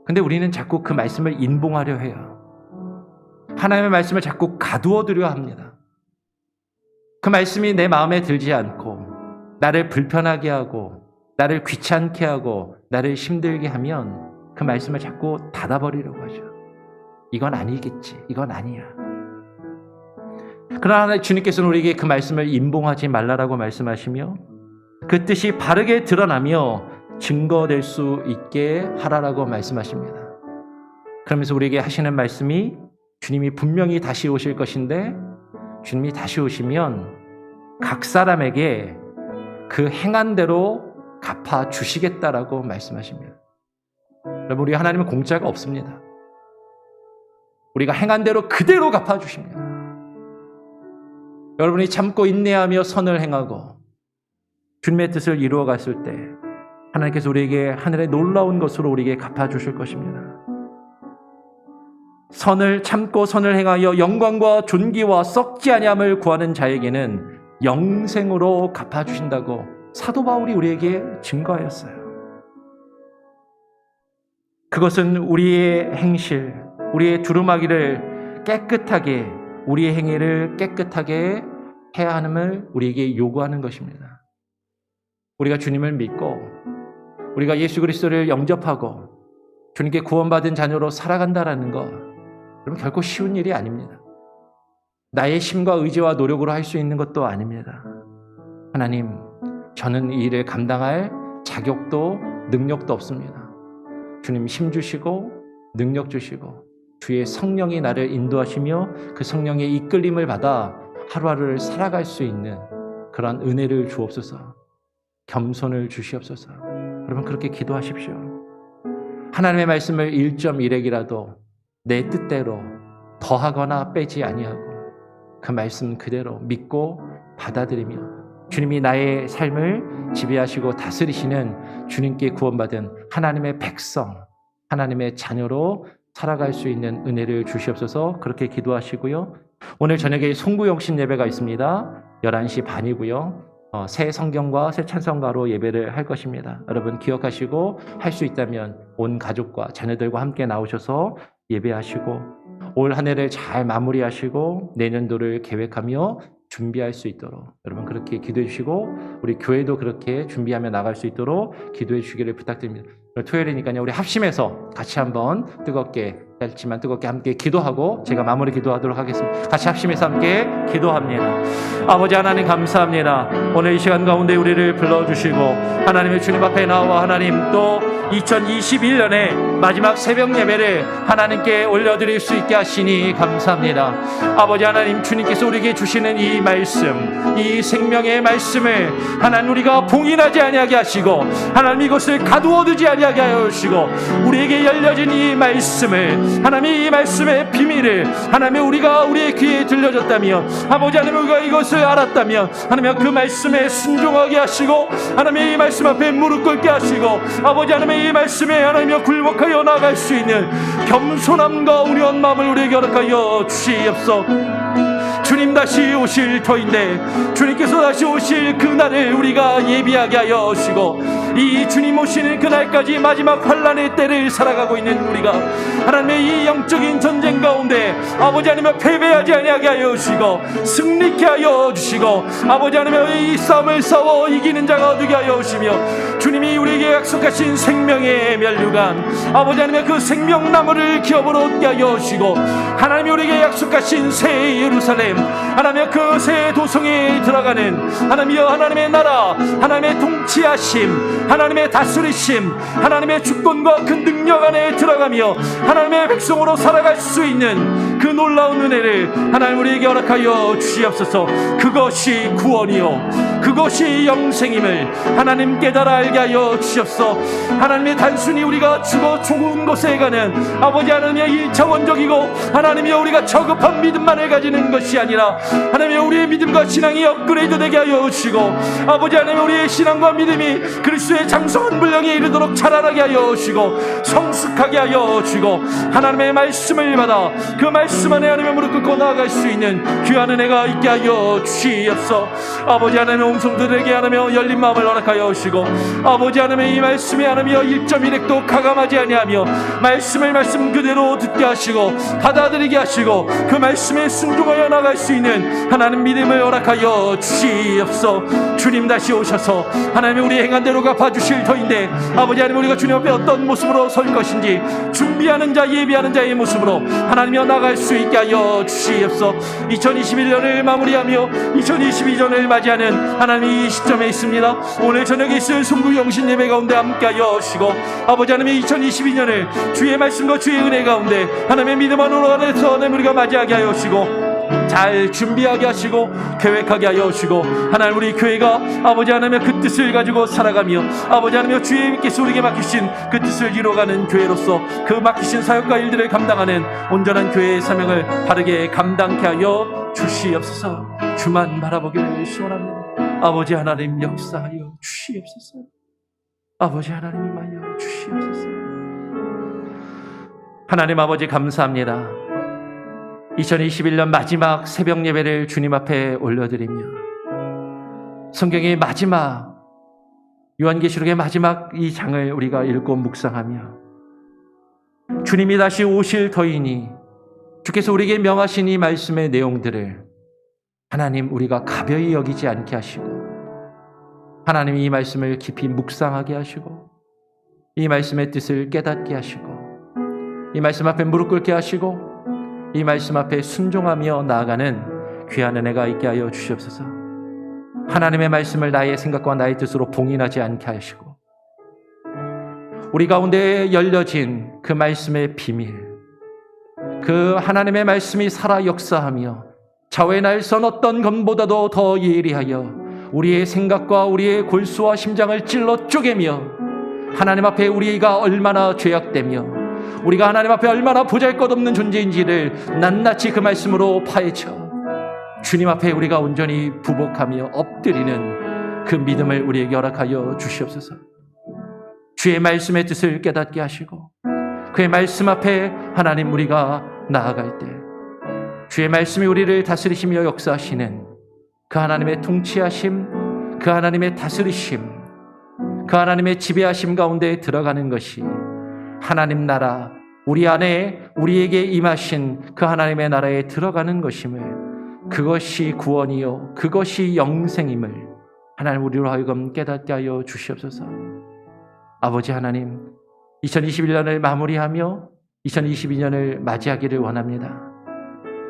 근데 우리는 자꾸 그 말씀을 인봉하려 해요. 하나님의 말씀을 자꾸 가두어두려 합니다. 그 말씀이 내 마음에 들지 않고 나를 불편하게 하고 나를 귀찮게 하고 나를 힘들게 하면 그 말씀을 자꾸 닫아버리려고 하죠. 이건 아니겠지. 이건 아니야. 그러나 주님께서는 우리에게 그 말씀을 임봉하지 말라라고 말씀하시며 그 뜻이 바르게 드러나며 증거될 수 있게 하라라고 말씀하십니다. 그러면서 우리에게 하시는 말씀이 주님이 분명히 다시 오실 것인데 주님이 다시 오시면 각 사람에게 그 행한 대로 갚아 주시겠다라고 말씀하십니다. 여러분, 우리 하나님은 공짜가 없습니다. 우리가 행한 대로 그대로 갚아 주십니다. 여러분이 참고 인내하며 선을 행하고 주님의 뜻을 이루어 갔을 때 하나님께서 우리에게 하늘의 놀라운 것으로 우리에게 갚아 주실 것입니다. 선을 참고 선을 행하여 영광과 존귀와 썩지 아니함을 구하는 자에게는 영생으로 갚아 주신다고 사도 바울이 우리에게 증거하였어요. 그것은 우리의 행실, 우리의 두루마기를 깨끗하게, 우리의 행위를 깨끗하게 해야 함을 우리에게 요구하는 것입니다. 우리가 주님을 믿고 우리가 예수 그리스도를 영접하고 주님께 구원받은 자녀로 살아간다라는 것, 여러분 결코 쉬운 일이 아닙니다. 나의 힘과 의지와 노력으로 할 수 있는 것도 아닙니다. 하나님, 저는 이 일을 감당할 자격도 능력도 없습니다. 주님 힘 주시고 능력 주시고 주의 성령이 나를 인도하시며 그 성령의 이끌림을 받아 하루하루를 살아갈 수 있는 그런 은혜를 주옵소서. 겸손을 주시옵소서. 여러분 그렇게 기도하십시오. 하나님의 말씀을 1.1핵이라도 내 뜻대로 더하거나 빼지 아니하고 그 말씀 그대로 믿고 받아들이며 주님이 나의 삶을 지배하시고 다스리시는 주님께 구원받은 하나님의 백성, 하나님의 자녀로 살아갈 수 있는 은혜를 주시옵소서. 그렇게 기도하시고요. 오늘 저녁에 송구영신 예배가 있습니다. 11시 반이고요. 새 성경과 새 찬송가로 예배를 할 것입니다. 여러분 기억하시고 할 수 있다면 온 가족과 자녀들과 함께 나오셔서 예배하시고 올 한 해를 잘 마무리하시고 내년도를 계획하며 준비할 수 있도록 여러분 그렇게 기도해 주시고 우리 교회도 그렇게 준비하며 나갈 수 있도록 기도해 주시기를 부탁드립니다. 토요일이니까요. 우리 합심해서 같이 한번 짧지만 뜨겁게 함께 기도하고 제가 마무리 기도하도록 하겠습니다. 같이 합심해서 함께 기도합니다. 아버지 하나님 감사합니다. 오늘 이 시간 가운데 우리를 불러주시고 하나님의 주님 앞에 나와 하나님 또 2021년의 마지막 새벽 예배를 하나님께 올려드릴 수 있게 하시니 감사합니다. 아버지 하나님 주님께서 우리에게 주시는 이 말씀, 이 생명의 말씀을 하나님 우리가 봉인하지 아니하게 하시고 하나님 이것을 가두어두지 아니하게 하여 주시고 우리에게 열려진 이 말씀을 하나님 이 말씀의 비밀을 하나님 우리가 우리의 귀에 들려졌다면 아버지 하나님 우리가 이것을 알았다면 하나님 그 말씀에 순종하게 하시고 하나님 이 말씀 앞에 무릎 꿇게 하시고 아버지 하나님 이 말씀에 하나님 굴복하여 나아갈 수 있는 겸손함과 우려한 마음을 우리에게 허락하여 주시옵소서. 주님 다시 오실 터인데 주님께서 다시 오실 그날을 우리가 예비하게 하여 주시고 이 주님 오시는 그날까지 마지막 환난의 때를 살아가고 있는 우리가 하나님의 이 영적인 전쟁 가운데 아버지 하나님 패배하지 아니하게 하여 주시고 승리케 하여 주시고 아버지 하나님 이 싸움을 싸워 이기는 자가 되게 하여 주시며 주님이 우리에게 약속하신 생명의 면류관 아버지 하나님 그 생명나무를 기업으로 얻게 하여 주시고 하나님이 우리에게 약속하신 새 예루살렘 하나님의 그 새 도성에 들어가는 하나님이여 하나님의 나라 하나님의 통치하심 하나님의 다스리심 하나님의 주권과 그 능력 안에 들어가며 하나님의 백성으로 살아갈 수 있는 그 놀라운 은혜를 하나님 우리에게 허락하여 주시옵소서. 그것이 구원이요 그것이 영생임을 하나님 깨달아 알게 하여 주시옵소서. 하나님의 단순히 우리가 죽어 죽은 곳에 가는 아버지 하나님의 이 자원적이고 하나님이여 우리가 저급한 믿음만을 가지는 것이 아니라 하나님의 우리의 믿음과 신앙이 업그레이드 되게 하여 주시고 아버지 하나님 우리의 신앙과 믿음이 그리스도의 그리스도의 장성한 분량에 이르도록 자라나게 하여 주시고 성숙하게 하여 주시고 하나님의 말씀을 받아 그 말씀 안에 하나님의 무릎 꿇고 나아갈 수 있는 귀한 은혜가 있게 하여 주시옵소서. 아버지 하나님의 음성들에게 하나며 열린 마음을 허락하여 주시고 아버지 하나님의 이 말씀에 하나며 1.1핵도 가감하지 아니하며 말씀을 말씀 그대로 듣게 하시고 받아들이게 하시고 그 말씀에 순종하여 나갈 수 있는 하나님 믿음을 허락하여 주시옵소서. 주님 다시 오셔서 하나님의 우리 행한 대로 갚아주실 터인데 아버지 하나님 우리가 주님 앞에 어떤 모습으로 설 것인지 준비하는 자 예비하는 자의 모습으로 하나님이여 나갈 수 있게 하여 주시옵소서. 2021년을 마무리하며 2022년을 맞이하는 하나님 이 시점에 있습니다. 오늘 저녁에 있을 송구영신 예배 가운데 함께하여 주시고 아버지 하나님의 2022년을 주의 말씀과 주의 은혜 가운데 하나님의 믿음 안으로 안에서 하나님 우리가 맞이하게 하여 주시고 잘 준비하게 하시고 계획하게 하여 주시고 하나님 우리 교회가 아버지 하나님의 그 뜻을 가지고 살아가며 아버지 하나님의 주님께서 우리에게 맡기신 그 뜻을 이루어가는 교회로서 그 맡기신 사역과 일들을 감당하는 온전한 교회의 사명을 바르게 감당케 하여 주시옵소서. 주만 바라보기를 소원합니다. 아버지 하나님 역사하여 주시옵소서. 아버지 하나님 임하여 주시옵소서. 하나님 아버지 감사합니다. 2021년 마지막 새벽 예배를 주님 앞에 올려드리며 성경의 마지막 요한계시록의 마지막 이 장을 우리가 읽고 묵상하며 주님이 다시 오실 터이니 주께서 우리에게 명하신 이 말씀의 내용들을 하나님 우리가 가벼이 여기지 않게 하시고 하나님 이 말씀을 깊이 묵상하게 하시고 이 말씀의 뜻을 깨닫게 하시고 이 말씀 앞에 무릎 꿇게 하시고 이 말씀 앞에 순종하며 나아가는 귀한 은혜가 있게 하여 주시옵소서. 하나님의 말씀을 나의 생각과 나의 뜻으로 봉인하지 않게 하시고 우리 가운데 열려진 그 말씀의 비밀, 그 하나님의 말씀이 살아 역사하며 좌우의 날선 어떤 것보다도 더 예리하여 우리의 생각과 우리의 골수와 심장을 찔러 쪼개며 하나님 앞에 우리가 얼마나 죄악되며 우리가 하나님 앞에 얼마나 보잘것없는 존재인지를 낱낱이 그 말씀으로 파헤쳐 주님 앞에 우리가 온전히 부복하며 엎드리는 그 믿음을 우리에게 허락하여 주시옵소서. 주의 말씀의 뜻을 깨닫게 하시고 그의 말씀 앞에 하나님 우리가 나아갈 때 주의 말씀이 우리를 다스리시며 역사하시는 그 하나님의 통치하심, 그 하나님의 다스리심, 그 하나님의 지배하심 가운데 들어가는 것이 하나님 나라, 우리 안에 우리에게 임하신 그 하나님의 나라에 들어가는 것임을, 그것이 구원이요 그것이 영생임을 하나님 우리로 하여금 깨닫게 하여 주시옵소서. 아버지 하나님, 2021년을 마무리하며 2022년을 맞이하기를 원합니다.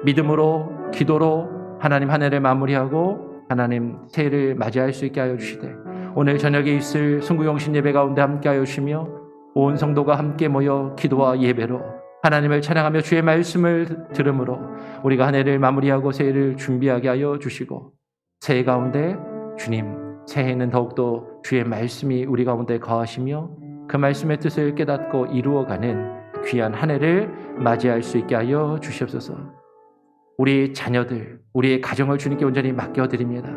믿음으로 기도로 하나님 한 해를 마무리하고 하나님 새해를 맞이할 수 있게 하여 주시되 오늘 저녁에 있을 송구영신 예배 가운데 함께 하여 주시며 온 성도가 함께 모여 기도와 예배로 하나님을 찬양하며 주의 말씀을 들음으로 우리가 한 해를 마무리하고 새해를 준비하게 하여 주시고 새해 가운데 주님 새해에는 더욱더 주의 말씀이 우리 가운데 거하시며 그 말씀의 뜻을 깨닫고 이루어가는 귀한 한 해를 맞이할 수 있게 하여 주시옵소서. 우리 자녀들, 우리의 가정을 주님께 온전히 맡겨드립니다.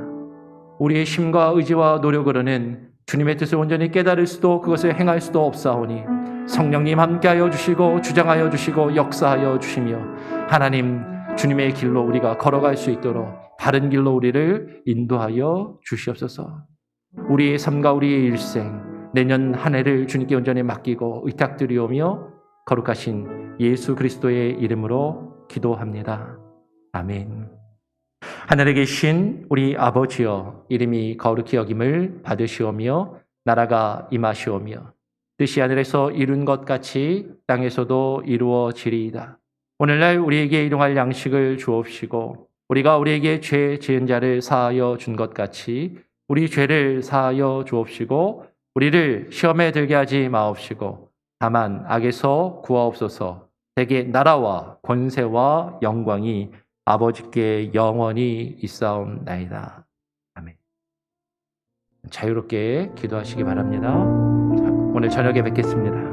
우리의 힘과 의지와 노력으로는 주님의 뜻을 온전히 깨달을 수도 그것을 행할 수도 없사오니 성령님 함께하여 주시고 주장하여 주시고 역사하여 주시며 하나님 주님의 길로 우리가 걸어갈 수 있도록 바른 길로 우리를 인도하여 주시옵소서. 우리의 삶과 우리의 일생 내년 한 해를 주님께 온전히 맡기고 의탁드리오며 거룩하신 예수 그리스도의 이름으로 기도합니다. 아멘. 하늘에 계신 우리 아버지여, 이름이 거룩히 여김을 받으시오며 나라가 임하시오며 뜻이 하늘에서 이룬 것 같이 땅에서도 이루어지리이다. 오늘날 우리에게 일용할 양식을 주옵시고 우리가 우리에게 죄 지은 자를 사하여 준 것 같이 우리 죄를 사하여 주옵시고 우리를 시험에 들게 하지 마옵시고 다만 악에서 구하옵소서. 대개 나라와 권세와 영광이 아버지께 영원히 있사옵나이다. 아멘. 자유롭게 기도하시기 바랍니다. 오늘 저녁에 뵙겠습니다.